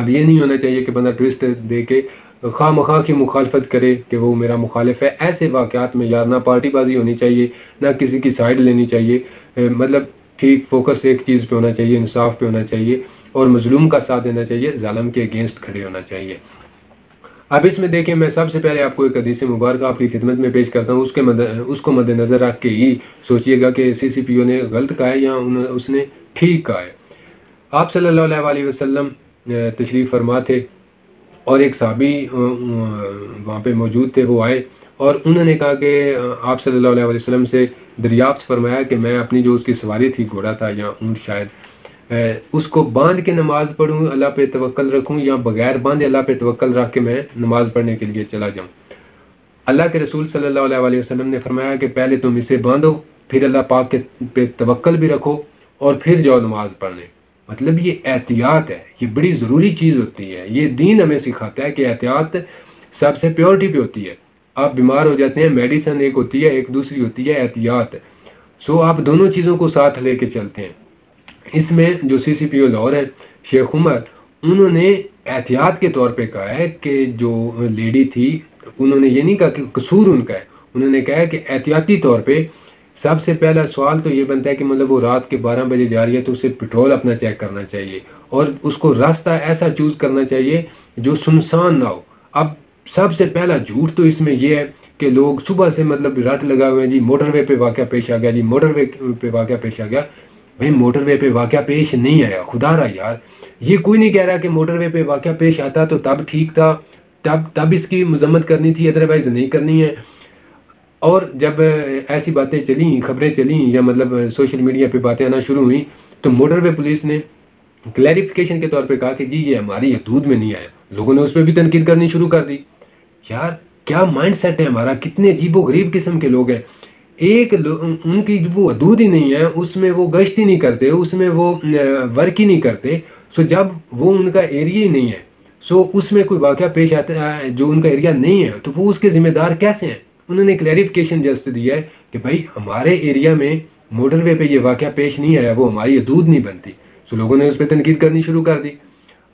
اب یہ نہیں ہونا چاہیے کہ بندہ ٹوسٹ دے کے خواہ مخواہ کی مخالفت کرے کہ وہ میرا مخالف ہے. ایسے واقعات میں یار نہ پارٹی بازی ہونی چاہیے، نہ کسی کی سائڈ لینی چاہیے. مطلب ٹھیک فوکس ایک چیز پہ ہونا چاہیے، انصاف پہ ہونا چاہیے اور مظلوم کا ساتھ دینا چاہیے، ظالم کے اگینسٹ کھڑے ہونا چاہیے. اب اس میں دیکھیں، میں سب سے پہلے آپ کو ایک حدیث مبارکہ آپ کی خدمت میں پیش کرتا ہوں. اس کو مد نظر رکھ کے ہی سوچئے گا کہ CCPO نے غلط کہا ہے یا اس نے ٹھیک کہا ہے. آپ صلی اللہ علیہ وسلم تشریف فرما تھے اور ایک صحابی وہاں پہ موجود تھے. وہ آئے اور انہوں نے کہا کہ آپ صلی اللہ علیہ وسلم سے دریافت فرمایا کہ میں اپنی جو اس کی سواری تھی، گھوڑا تھا یا اونٹ شاید، اس کو باندھ کے نماز پڑھوں، اللہ پہ توکل رکھوں، یا بغیر باندھے اللہ پہ توکل رکھ کے میں نماز پڑھنے کے لیے چلا جاؤں. اللہ کے رسول صلی اللہ علیہ وسلم نے فرمایا کہ پہلے تم اسے باندھو، پھر اللہ پاک کے پہ توکل بھی رکھو اور پھر جاؤ نماز پڑھنے. مطلب یہ احتیاط ہے، یہ بڑی ضروری چیز ہوتی ہے. یہ دین ہمیں سکھاتا ہے کہ احتیاط سب سے پیورٹی پہ ہوتی ہے. آپ بیمار ہو جاتے ہیں، میڈیسن ایک ہوتی ہے، ایک دوسری ہوتی ہے احتیاط. سو آپ دونوں چیزوں کو ساتھ لے کے چلتے ہیں. اس میں جو CCPO لاہور ہیں، شیخ عمر، انہوں نے احتیاط کے طور پہ کہا ہے کہ جو لیڈی تھی، انہوں نے یہ نہیں کہا کہ قصور ان کا ہے، انہوں نے کہا ہے کہ احتیاطی طور پہ سب سے پہلا سوال تو یہ بنتا ہے کہ مطلب وہ رات کے 12 بجے جا رہی ہے تو اسے پیٹرول اپنا چیک کرنا چاہیے اور اس کو راستہ ایسا چوز کرنا چاہیے جو سنسان نہ ہو. اب سب سے پہلا جھوٹ تو اس میں یہ ہے کہ لوگ صبح سے مطلب رٹ لگا ہوئے ہیں، جی موٹر وے پہ واقعہ پیش آ گیا، جی موٹر وے پہ واقعہ پیش آ گیا. بھائی موٹر وے پہ واقعہ پیش نہیں آیا، خدا را یار. یہ کوئی نہیں کہہ رہا کہ موٹر وے پہ واقعہ پیش آتا تو تب ٹھیک تھا، تب اس کی مذمت کرنی تھی، ادروائز نہیں کرنی ہے. اور جب ایسی باتیں چلیں، خبریں چلیں یا مطلب سوشل میڈیا پہ باتیں آنا شروع ہوئیں تو موٹر وے پولیس نے کلیریفیکیشن کے طور پہ کہا کہ جی یہ ہماری حدود میں نہیں آیا. لوگوں نے اس پہ بھی تنقید کرنی شروع کر دی. یار کیا مائنڈ سیٹ ہے ہمارا، کتنے عجیب و غریب قسم کے لوگ ہیں. ان کی وہ حدود ہی نہیں ہے، اس میں وہ گشت ہی نہیں کرتے، اس میں وہ ورک ہی نہیں کرتے. سو جب وہ ان کا ایریا ہی نہیں ہے، سو اس میں کوئی واقعہ پیش آتا ہے جو ان کا ایریا نہیں ہے تو وہ اس کے ذمہ دار کیسے ہیں. انہوں نے کلیریفیکیشن جسٹ دیا ہے کہ بھائی ہمارے ایریا میں موٹر وے پہ یہ واقعہ پیش نہیں آیا، وہ ہماری حدود نہیں بنتی. سو لوگوں نے اس پہ تنقید کرنی شروع کر دی.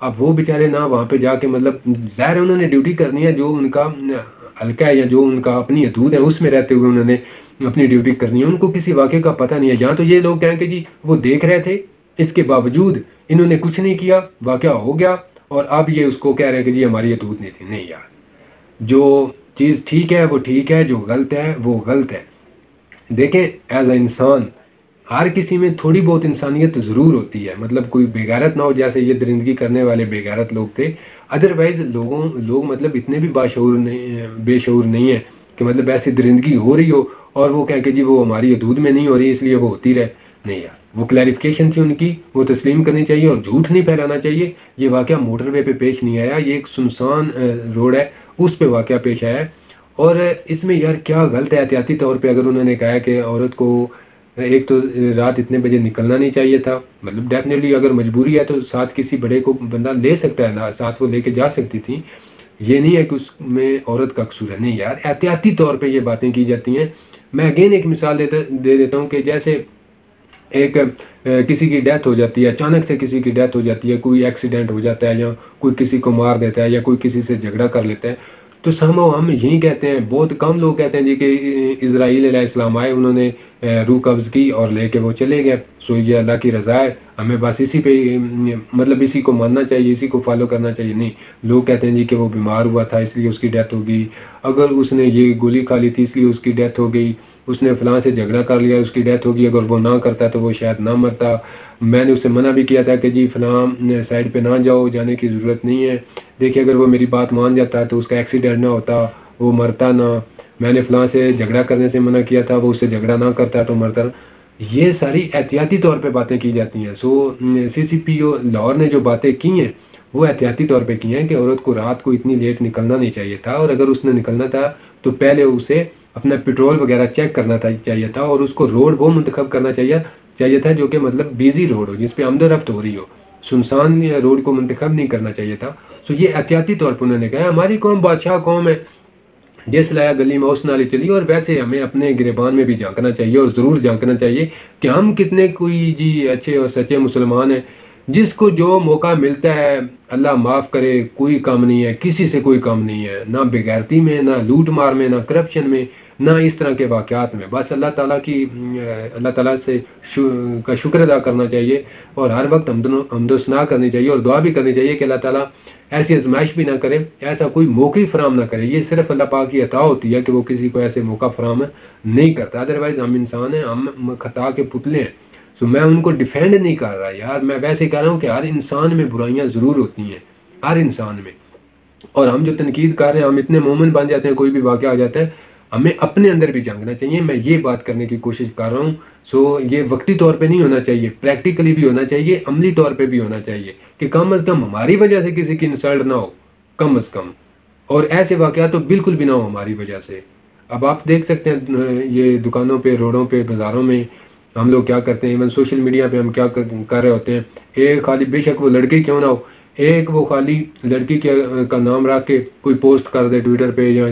اب وہ بیچارے نہ وہاں پہ جا کے مطلب ظاہر انہوں نے ڈیوٹی کرنی ہے، جو ان کا حلقہ ہے یا جو ان کا اپنی حدود ہے اس میں رہتے ہوئے انہوں نے اپنی ڈیوٹی کرنی ہے. ان کو کسی واقعے کا پتہ نہیں ہے. یہاں تو یہ لوگ کہیں کہ جی وہ دیکھ رہے تھے، اس کے باوجود انہوں نے کچھ نہیں کیا، واقعہ ہو گیا اور اب یہ اس کو کہہ رہے ہیں کہ جی ہماری حدود نہیں تھی. نہیں یار، جو چیز ٹھیک ہے وہ ٹھیک ہے، جو غلط ہے وہ غلط ہے. دیکھیں ایز اے انسان ہر کسی میں تھوڑی بہت انسانیت ضرور ہوتی ہے. مطلب کوئی بے غیرت نہ ہو، جیسے یہ درندگی کرنے والے بے غیرت لوگ تھے. ادروائز لوگ مطلب اتنے بھی بے شعور نہیں ہیں کہ مطلب ایسی درندگی ہو رہی ہو اور وہ کہیں کہ جی وہ ہماری حدود میں نہیں ہو رہی اس لیے وہ ہوتی رہے. نہیں یار، وہ کلیریفیکیشن تھی ان کی، وہ تسلیم کرنی چاہیے اور جھوٹ نہیں پھیلانا چاہیے. یہ واقعہ موٹر وے پہ پیش نہیں آیا، یہ ایک سنسان روڈ ہے، اس پہ واقعہ پیش آیا ہے. اور اس میں یار کیا غلط ہے. احتیاطی طور پہ اگر انہوں نے کہا ہے کہ عورت کو ایک تو رات اتنے بجے نکلنا نہیں چاہیے تھا، مطلب ڈیفینیٹلی اگر مجبوری ہے تو ساتھ کسی بڑے کو بندہ لے سکتا ہے نا، ساتھ وہ لے کے جا سکتی تھی. یہ نہیں ہے کہ اس میں عورت کا قصور ہے. نہیں یار، احتیاطی طور پہ یہ باتیں کی جاتی ہیں. میں اگین ایک مثال دے دیتا ہوں کہ جیسے ایک کسی کی ڈیتھ ہو جاتی ہے، اچانک سے کسی کی ڈیتھ ہو جاتی ہے، کوئی ایکسیڈنٹ ہو جاتا ہے یا کوئی کسی کو مار دیتا ہے یا کوئی کسی سے جھگڑا کر لیتا ہے، تو ہم یہی کہتے ہیں، بہت کم لوگ کہتے ہیں جی کہ اسرائیل علیہ السلام آئے، انہوں نے روح قبض کی اور لے کے وہ چلے گئے. سو یہ اللہ کی رضا ہے، ہمیں بس اسی پہ مطلب اسی کو ماننا چاہیے، اسی کو فالو کرنا چاہیے. نہیں، لوگ کہتے ہیں جی کہ وہ بیمار ہوا تھا اس لیے اس کی ڈیتھ ہو گئی، اگر اس نے یہ گولی کھا لی تھی اس لیے اس کی ڈیتھ ہو گئی، اس نے فلاں سے جھگڑا کر لیا اس کی ڈیتھ ہوگی، اگر وہ نہ کرتا تو وہ شاید نہ مرتا. میں نے اسے منع بھی کیا تھا کہ جی فلاں سائڈ پہ نہ جاؤ، جانے کی ضرورت نہیں ہے. دیکھیے اگر وہ میری بات مان جاتا تو اس کا ایکسیڈنٹ نہ ہوتا، وہ مرتا نہ. میں نے فلاں سے جھگڑا کرنے سے منع کیا تھا، وہ اس سے جھگڑا نہ کرتا تو مرتا نہ. یہ ساری احتیاطی طور پہ باتیں کی جاتی ہیں. سو CCPO لاہور نے جو باتیں کی ہیں وہ احتیاطی طور پہ کی ہیں کہ عورت کو رات کو اتنی لیٹ نکلنا نہیں چاہیے تھا، اور اگر اس نے نکلنا تھا تو پہلے اسے اپنا پیٹرول وغیرہ چیک کرنا چاہیے تھا، اور اس کو روڈ وہ منتخب کرنا چاہیے تھا جو کہ مطلب بیزی روڈ ہو، جس پہ آمد و رفت ہو رہی ہو. سنسان روڈ کو منتخب نہیں کرنا چاہیے تھا. سو یہ احتیاطی طور پر انہوں نے کہا. ہماری قوم بادشاہ قوم ہے، جس لایا گلی میں اس نالی چلی. اور ویسے ہمیں اپنے گریبان میں بھی جھانکنا چاہیے اور ضرور جھانکنا چاہیے کہ ہم کتنے کوئی جی اچھے اور سچے مسلمان ہیں. جس کو جو موقع ملتا ہے اللہ معاف کرے کوئی کام نہیں ہے، کسی سے کوئی کام نہیں ہے، نہ بغیرتی میں، نہ لوٹ مار میں، نہ کرپشن میں، نہ اس طرح کے واقعات میں. بس اللہ تعالیٰ سے کا شکر ادا کرنا چاہیے، اور ہر وقت حمد و ثنا کرنی چاہیے، اور دعا بھی کرنی چاہیے کہ اللہ تعالیٰ ایسی آزمائش بھی نہ کرے، ایسا کوئی موقع فراہم نہ کرے. یہ صرف اللہ پاک کی عطا ہوتی ہے کہ وہ کسی کو ایسے موقع فراہم نہیں کرتا. ادروائز ہم انسان ہیں، ہم خطا کے پتلے ہیں. میں ان کو ڈیفینڈ نہیں کر رہا یار، میں ویسے کہہ رہا ہوں کہ ہر انسان میں برائیاں ضرور ہوتی ہیں، ہر انسان میں. اور ہم جو تنقید کر رہے ہیں، ہم اتنے مومن بن جاتے ہیں، کوئی بھی واقعہ آ جاتا ہے، ہمیں اپنے اندر بھی جھانکنا چاہیے. میں یہ بات کرنے کی کوشش کر رہا ہوں. یہ وقتی طور پہ نہیں ہونا چاہیے، پریکٹیکلی بھی ہونا چاہیے، عملی طور پہ بھی ہونا چاہیے، کہ کم از کم ہماری وجہ سے کسی کی انسلٹ نہ ہو، کم از کم. اور ایسے واقعات تو بالکل بھی نہ ہو ہماری وجہ سے. اب آپ دیکھ سکتے ہیں یہ دکانوں پہ، روڈوں پہ، بازاروں میں ہم لوگ کیا کرتے ہیں، ایون سوشل میڈیا پہ ہم کیا کر رہے ہوتے ہیں. ایک خالی، بے شک وہ لڑکی کیوں نہ ہو، ایک وہ خالی لڑکی کا نام رکھ کے کوئی پوسٹ کر دے ٹویٹر پہ یا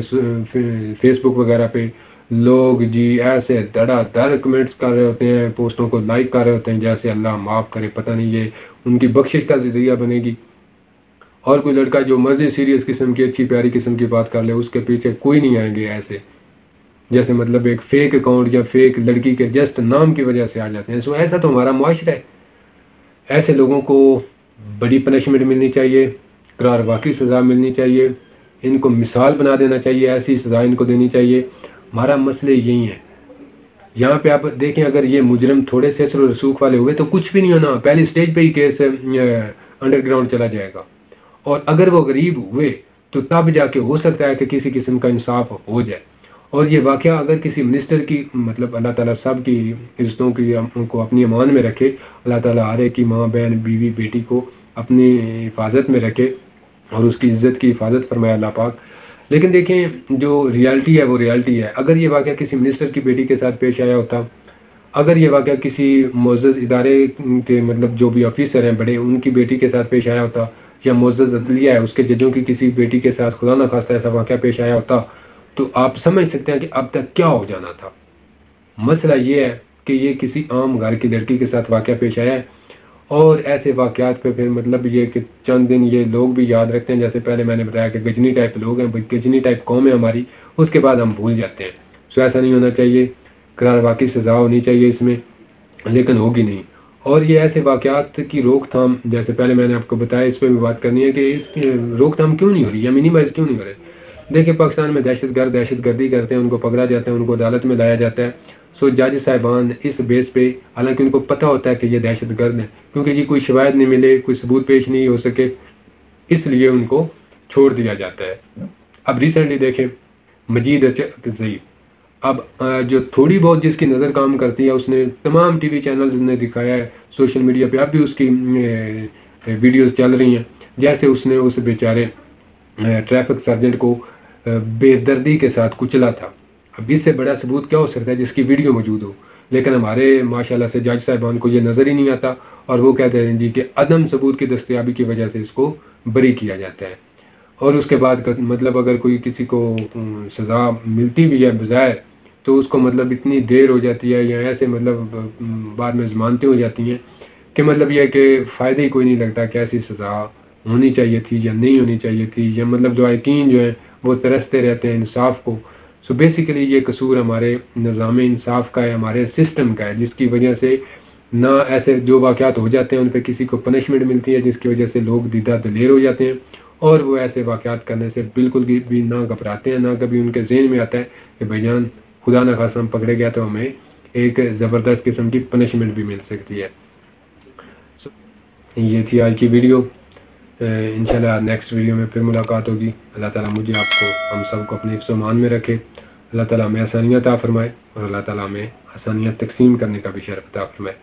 فیس بک وغیرہ پہ. لوگ جی ایسے دڑا دڑ کمنٹس کر رہے ہوتے ہیں، پوسٹوں کو لائک کر رہے ہوتے ہیں جیسے اللہ معاف کرے، پتہ نہیں یہ ان کی بخشش کا ذریعہ بنے گی. اور کوئی لڑکا جو مرضی سیریس قسم کی، اچھی پیاری قسم کی بات کر لے، اس کے پیچھے کوئی نہیں آئیں گے ایسے، جیسے مطلب ایک فیک اکاؤنٹ یا فیک لڑکی کے جسٹ نام کی وجہ سے آ جاتے ہیں. ایسا تو ہمارا معاشرہ ہے. ایسے لوگوں کو بڑی پنشمنٹ ملنی چاہیے، قرار واقعی سزا ملنی چاہیے، ان کو مثال بنا دینا چاہیے، ایسی سزا ان کو دینی چاہیے. ہمارا مسئلہ یہی ہے. یہاں پہ آپ دیکھیں، اگر یہ مجرم تھوڑے سے اثر و رسوخ والے ہوئے تو کچھ بھی نہیں ہونا، پہلی سٹیج پہ ہی کیس انڈر گراؤنڈ چلا جائے گا. اور اگر وہ غریب ہوئے تو تب جا کے ہو سکتا ہے کہ کسی قسم کا انصاف ہو جائے. اور یہ واقعہ اگر کسی منسٹر کی، مطلب اللہ تعالیٰ سب کی عزتوں کی کو اپنی امان میں رکھے، اللہ تعالیٰ ہر ایک کی ماں، بہن، بیوی، بیٹی کو اپنی حفاظت میں رکھے اور اس کی عزت کی حفاظت فرمائے اللہ پاک. لیکن دیکھیں جو ریالٹی ہے وہ ریالٹی ہے. اگر یہ واقعہ کسی منسٹر کی بیٹی کے ساتھ پیش آیا ہوتا، اگر یہ واقعہ کسی معزز ادارے کے، مطلب جو بھی آفیسر ہیں بڑے، ان کی بیٹی کے ساتھ پیش آیا ہوتا، یا معزز عدلیہ ہے اس کے ججوں کی کسی بیٹی کے ساتھ خدا نہ خواستہ ایسا واقعہ پیش آیا ہوتا، تو آپ سمجھ سکتے ہیں کہ اب تک کیا ہو جانا تھا. مسئلہ یہ ہے کہ یہ کسی عام گھر کی لڑکی کے ساتھ واقعہ پیش آیا ہے. اور ایسے واقعات پہ پھر مطلب یہ کہ چند دن یہ لوگ بھی یاد رکھتے ہیں، جیسے پہلے میں نے بتایا کہ گجنی ٹائپ لوگ ہیں، گجنی ٹائپ قوم ہے ہماری، اس کے بعد ہم بھول جاتے ہیں. ایسا نہیں ہونا چاہیے، قرار واقعی سزا ہونی چاہیے اس میں، لیکن ہوگی نہیں. اور یہ ایسے واقعات کی روک تھام، جیسے پہلے میں نے آپ کو بتایا، اس پہ بھی بات کرنی ہے کہ اس کی روک تھام کیوں نہیں ہو رہی یا منیمائز کیوں نہیں ہو رہے. دیکھیں پاکستان میں دہشت گردی کرتے ہیں، ان کو پکڑا جاتا ہے، ان کو عدالت میں لایا جاتا ہے. جج صاحبان اس بیس پہ، حالانکہ ان کو پتہ ہوتا ہے کہ یہ دہشت گرد ہیں، کیونکہ یہ کوئی شواہد نہیں ملے، کوئی ثبوت پیش نہیں ہو سکے، اس لیے ان کو چھوڑ دیا جاتا ہے. اب ریسنٹلی دیکھیں مجید ضعیف، اب جو تھوڑی بہت جس کی نظر کام کرتی ہے، اس نے تمام ٹی وی چینلز نے دکھایا ہے، سوشل میڈیا پہ اب بھی اس کی ویڈیوز چل رہی ہیں، جیسے اس نے اس بیچارے ٹریفک سرجنٹ کو بے دردی کے ساتھ کچلا تھا. اب اس سے بڑا ثبوت کیا ہو سکتا ہے جس کی ویڈیو موجود ہو. لیکن ہمارے ماشاءاللہ سے جج صاحبان کو یہ نظر ہی نہیں آتا، اور وہ کہتے ہیں جی کہ عدم ثبوت کی دستیابی کی وجہ سے اس کو بری کیا جاتا ہے. اور اس کے بعد مطلب اگر کوئی کسی کو سزا ملتی بھی ہے بظاہر، تو اس کو مطلب اتنی دیر ہو جاتی ہے، یا ایسے مطلب بعد میں ضمانتیں ہو جاتی ہیں کہ مطلب یہ ہے کہ فائدہ ہی کوئی نہیں لگتا کہ ایسی سزا ہونی چاہیے تھی یا نہیں ہونی چاہیے تھی، یا مطلب جو حقین جو ہیں وہ ترستے رہتے ہیں انصاف کو. بیسیکلی یہ قصور ہمارے نظام انصاف کا ہے، ہمارے سسٹم کا ہے، جس کی وجہ سے نہ ایسے جو واقعات ہو جاتے ہیں ان پہ کسی کو پنشمنٹ ملتی ہے، جس کی وجہ سے لوگ دیدہ دلیر ہو جاتے ہیں، اور وہ ایسے واقعات کرنے سے بالکل بھی نہ گھبراتے ہیں، نہ کبھی ان کے ذہن میں آتا ہے کہ بھائی جان خدا نہ خواستہ ہم پکڑے گیا تو ہمیں ایک زبردست قسم کی پنشمنٹ بھی مل سکتی ہے. یہ تھی آج کی ویڈیو. انشاءاللہ نیکسٹ ویڈیو میں پھر ملاقات ہوگی. اللہ تعالیٰ مجھے، آپ کو، ہم سب کو اپنے حفظ و امان میں رکھے. اللہ تعالیٰ ہمیں آسانیاں عطا فرمائے، اور اللہ تعالیٰ ہمیں آسانیاں تقسیم کرنے کا بھی شرف عطا فرمائے.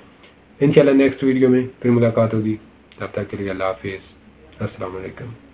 انشاءاللہ نیکسٹ ویڈیو میں پھر ملاقات ہوگی. تب تک کے لیے اللہ حافظ. السلام علیکم.